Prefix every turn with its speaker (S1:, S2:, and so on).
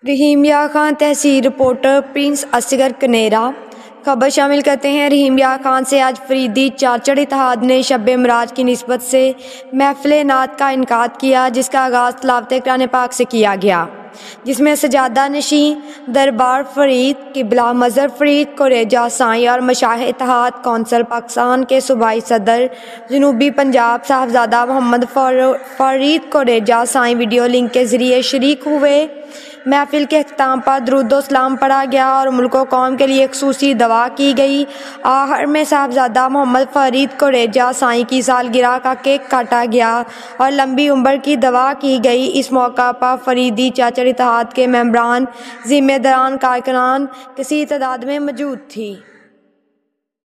S1: رحیم خان تحصیل reporter prince Asghar کنیرا۔ خبر شامل کرتے ہیں۔ رحیم خان سے آج فریدی چارچڑ اتحاد نے شب معراج کی نسبت سے محفل نعت کا انعقاد کیا، جس کا آغاز تلاوت قرآن پاک سے کیا گیا، جس میں سجادہ نشین دربار فرید قبلہ مظہر فرید کوریجہ سائیں اور مشائخ اتحاد کونسل پاکستان کے صوبائی صدر جنوبی پنجاب صاحبزادہ محمد فرید کوریجہ سائیں ویڈیو لنک کے ذریعے شریک ہوئے۔ محفل کے اختتام پر درود و سلام پڑھا گیا اور ملک و قوم کے لیے خصوصی دعا کی گئی۔ آخر میں صاحبزادہ محمد فرید کوریجہ سائیں کی سالگرہ کا کیک کاٹا گیا اور لمبی عمر کی دعا کی گئی۔ اس موقع پر فریدی چارچڑ اتحاد کے ممبران، ذمہ داران، کارکنان کثیر تعداد میں موجود تھی۔